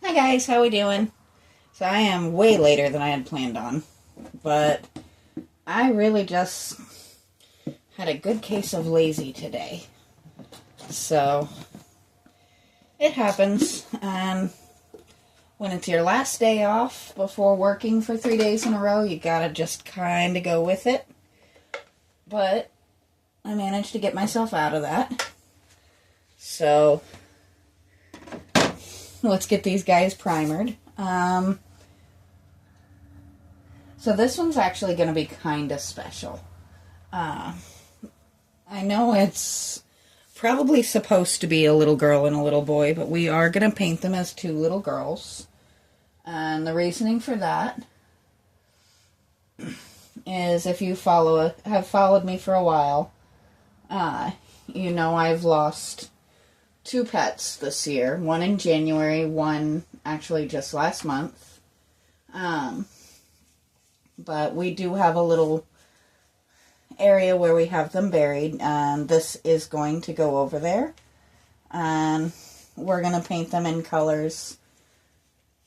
Hi guys, how we doing? So I am way later than I had planned on, but I really just had a good case of lazy today. So it happens, and when it's your last day off before working for 3 days in a row, you gotta just kind of go with it. But I managed to get myself out of that. So let's get these guys primered. So this one's actually going to be kind of special. I know it's probably supposed to be a little girl and a little boy, but we are going to paint them as two little girls. And the reasoning for that is if you have followed me for a while, you know I've lost 2 pets this year. One in January, one actually just last month. But we do have a little area where we have them buried, and this is going to go over there. And we're going to paint them in colors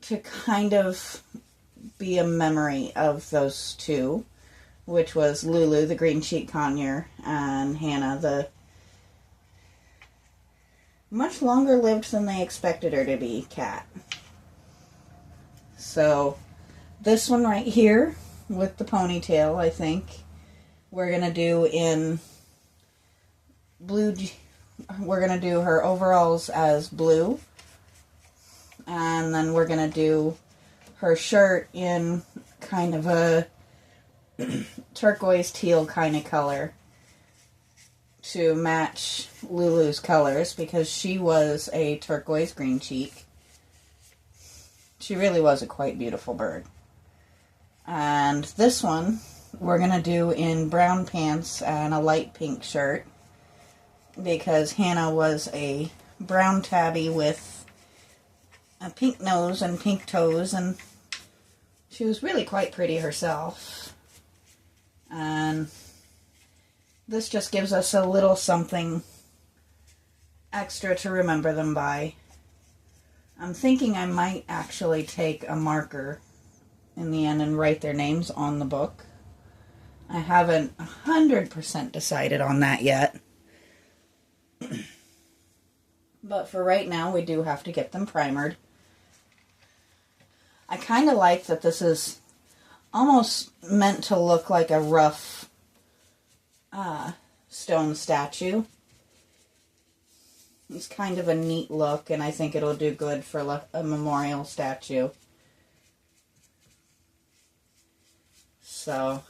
to kind of be a memory of those two, which was Lulu, the green cheek conure, and Hannah, the much longer lived than they expected her to be cat. So this one right here with the ponytail, I think we're going to do in blue. We're going to do her overalls as blue, and then we're going to do her shirt in kind of a turquoise teal kind of color to match Lulu's colors, because she was a turquoise green cheek. She really was a quite beautiful bird. And this one we're going to do in brown pants and a light pink shirt, because Hannah was a brown tabby with a pink nose and pink toes, and she was really quite pretty herself. And this just gives us a little something extra to remember them by. I'm thinking I might actually take a marker in the end and write their names on the book. I haven't 100% decided on that yet. But for right now, we do have to get them primered. I kind of like that this is almost meant to look like a rough stone statue. It's kind of a neat look, and I think it'll do good for a memorial statue. So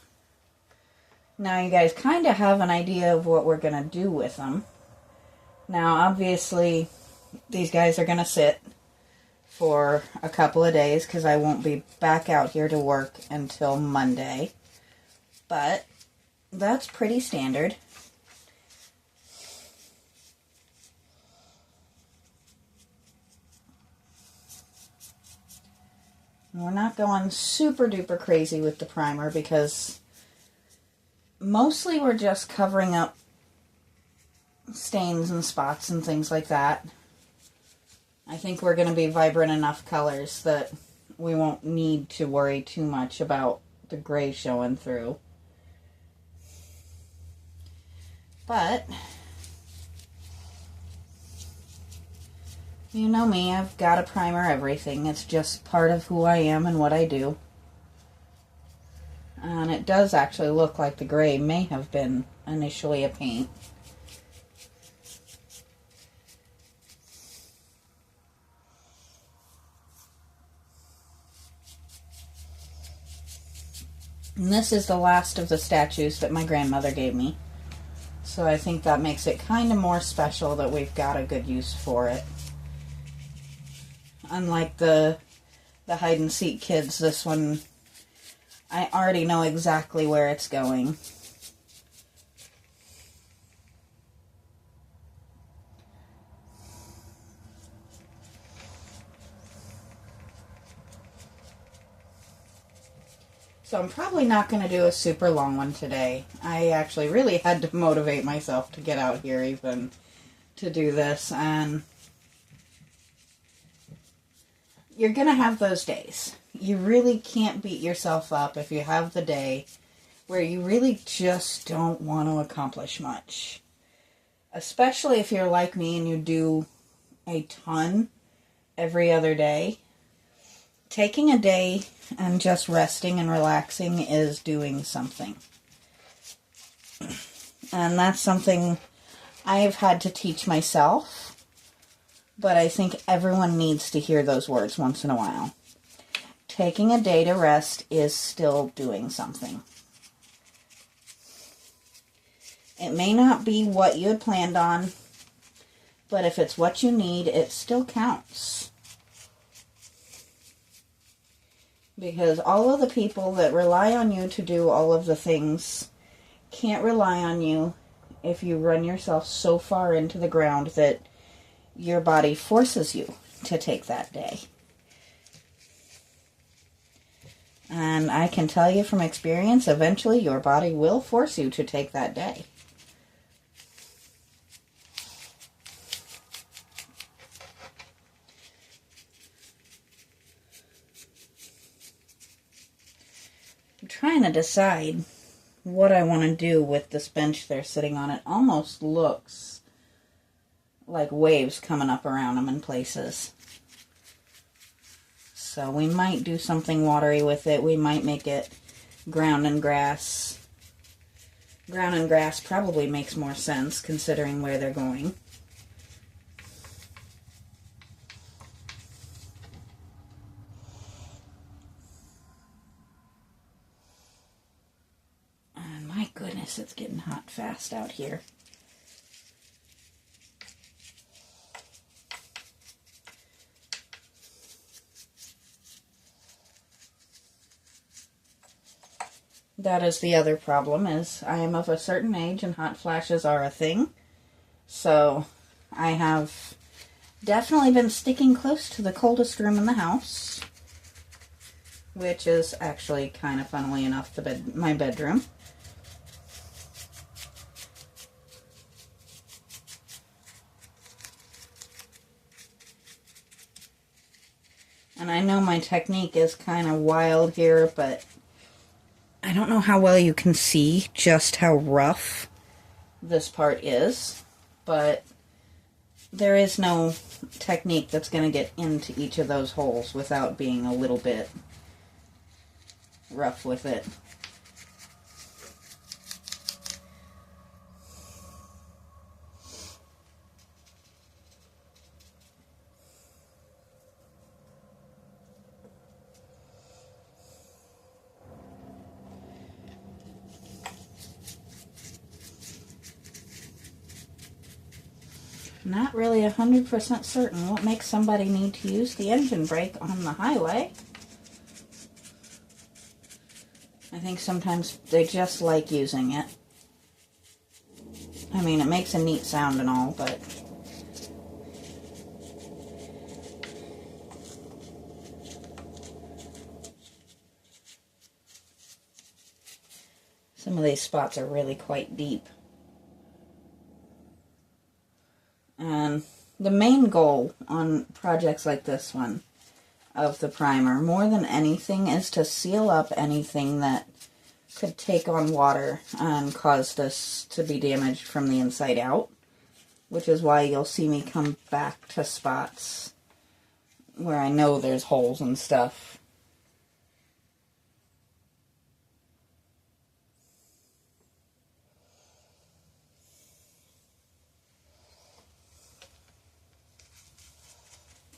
now you guys kind of have an idea of what we're going to do with them. Now, obviously, these guys are going to sit for a couple of days, because I won't be back out here to work until Monday. But that's pretty standard. We're not going super duper crazy with the primer, because mostly we're just covering up stains and spots and things like that. I think we're going to be vibrant enough colors that we won't need to worry too much about the gray showing through. But you know me, I've got to primer everything. It's just part of who I am and what I do. And it does actually look like the gray may have been initially a paint. And this is the last of the statues that my grandmother gave me. So I think that makes it kind of more special that we've got a good use for it. Unlike the hide-and-seek kids, this one, I already know exactly where it's going. So I'm probably not going to do a super long one today. I actually really had to motivate myself to get out here even to do this, and you're going to have those days. You really can't beat yourself up if you have the day where you really just don't want to accomplish much. Especially if you're like me and you do a ton every other day. Taking a day and just resting and relaxing is doing something. And that's something I've had to teach myself, but I think everyone needs to hear those words once in a while. Taking a day to rest is still doing something. It may not be what you had planned on, but if it's what you need, it still counts. Because all of the people that rely on you to do all of the things can't rely on you if you run yourself so far into the ground that your body forces you to take that day. And I can tell you from experience, eventually your body will force you to take that day. I'm trying to decide what I want to do with this bench they're sitting on. It almost looks like waves coming up around them in places. So we might do something watery with it. We might make it ground and grass. Ground and grass probably makes more sense considering where they're going. My goodness, it's getting hot fast out here. That is the other problem, is I am of a certain age and hot flashes are a thing. So I have definitely been sticking close to the coldest room in the house, which is actually kind of funnily enough my bedroom. And I know my technique is kind of wild here, but I don't know how well you can see just how rough this part is, but there is no technique that's going to get into each of those holes without being a little bit rough with it. Not really 100% certain what makes somebody need to use the engine brake on the highway. I think sometimes they just like using it. I mean, it makes a neat sound and all, but some of these spots are really quite deep. And the main goal on projects like this one of the primer, more than anything, is to seal up anything that could take on water and cause this to be damaged from the inside out, which is why you'll see me come back to spots where I know there's holes and stuff.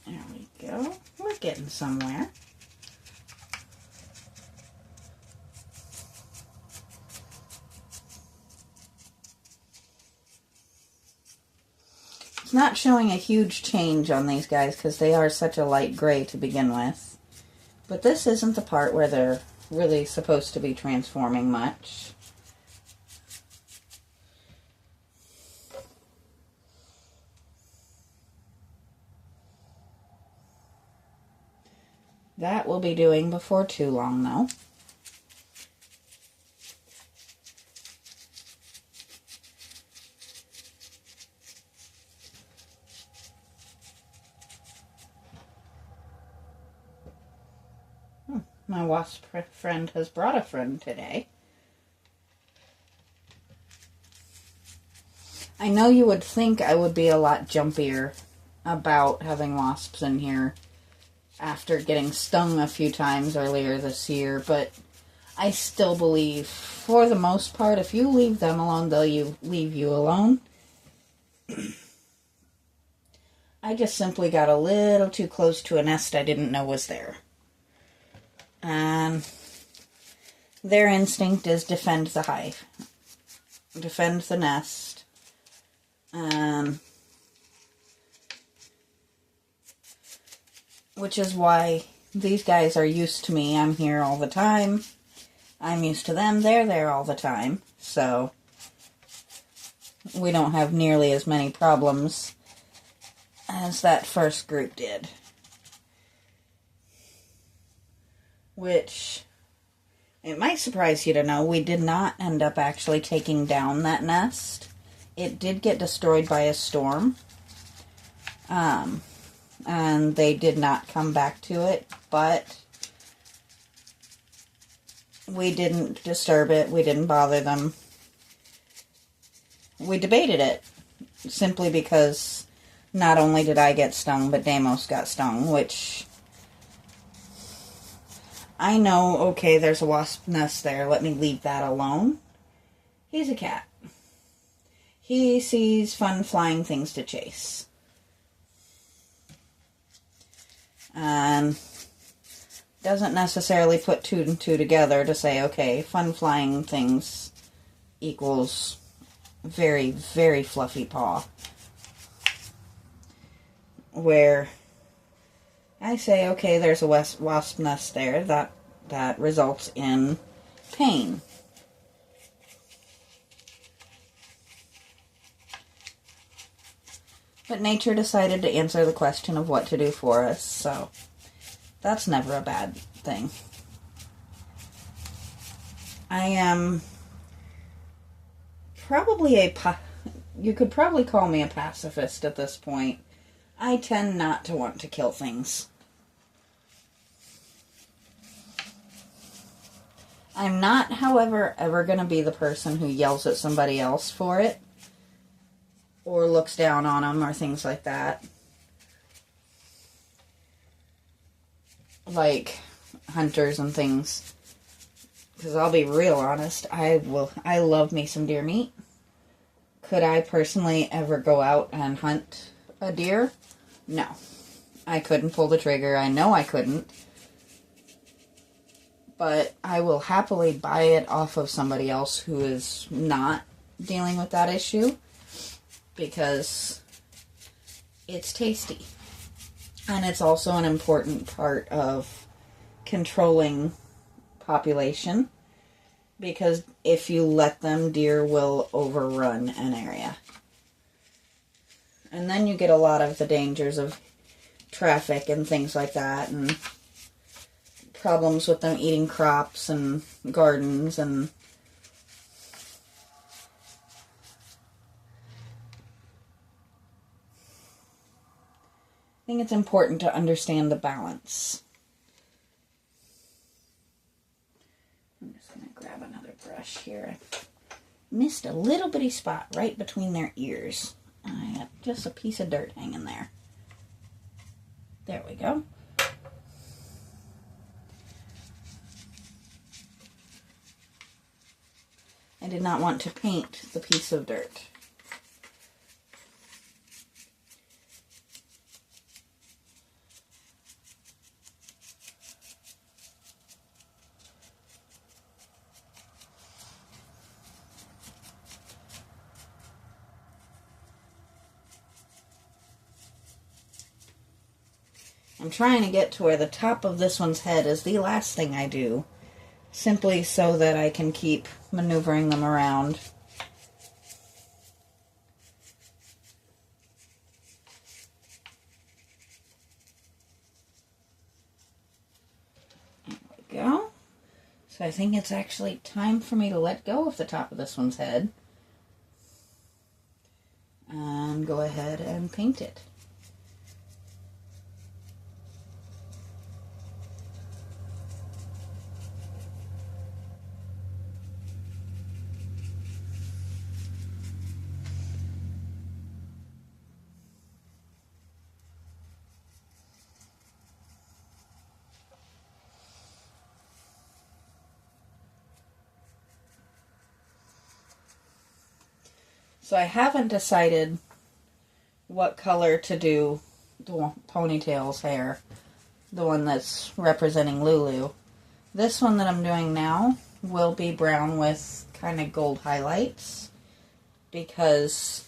There we go. We're getting somewhere. It's not showing a huge change on these guys because they are such a light gray to begin with. But this isn't the part where they're really supposed to be transforming much. That we'll be doing before too long, though. My wasp friend has brought a friend today. I know you would think I would be a lot jumpier about having wasps in here after getting stung a few times earlier this year, but I still believe, for the most part, if you leave them alone, they'll leave you alone. I just simply got a little too close to a nest I didn't know was there. And their instinct is defend the hive, defend the nest. Which is why these guys are used to me. I'm here all the time. I'm used to them. They're there all the time. So we don't have nearly as many problems as that first group did. Which, it might surprise you to know, we did not end up actually taking down that nest. It did get destroyed by a storm. And they did not come back to it, but we didn't disturb it. We didn't bother them. We debated it, simply because not only did I get stung, but Deimos got stung, which I know, okay, there's a wasp nest there. Let me leave that alone. He's a cat. He sees fun flying things to chase. And doesn't necessarily put two and two together to say, okay, fun flying things equals very, very fluffy paw. Where I say, okay, there's a wasp nest there, that results in pain. But nature decided to answer the question of what to do for us, so that's never a bad thing. I am probably you could probably call me a pacifist at this point. I tend not to want to kill things. I'm not, however, ever going to be the person who yells at somebody else for it, or looks down on them, or things like that. Like hunters and things. Because I'll be real honest, I love me some deer meat. Could I personally ever go out and hunt a deer? No. I couldn't pull the trigger. I know I couldn't. But I will happily buy it off of somebody else who is not dealing with that issue, because it's tasty. And it's also an important part of controlling population, because if you let them, deer will overrun an area. And then you get a lot of the dangers of traffic and things like that, and problems with them eating crops and gardens, and I think it's important to understand the balance. I'm just going to grab another brush here. I missed a little bitty spot right between their ears. I got just a piece of dirt hanging there. There we go. I did not want to paint the piece of dirt. I'm trying to get to where the top of this one's head is the last thing I do, simply so that I can keep maneuvering them around. There we go. So I think it's actually time for me to let go of the top of this one's head and go ahead and paint it. So I haven't decided what color to do the ponytail's hair. The one that's representing Lulu. This one that I'm doing now will be brown with kind of gold highlights. Because,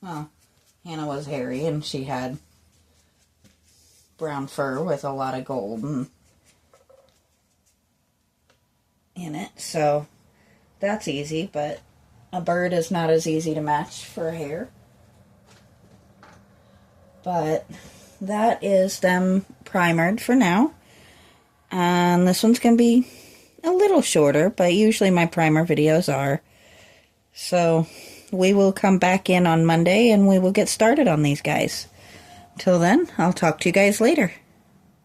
well, Hannah was hairy and she had brown fur with a lot of gold in it. So that's easy, but a bird is not as easy to match for hair. But that is them primered for now. And this one's going to be a little shorter, but usually my primer videos are. So we will come back in on Monday and we will get started on these guys. Till then, I'll talk to you guys later.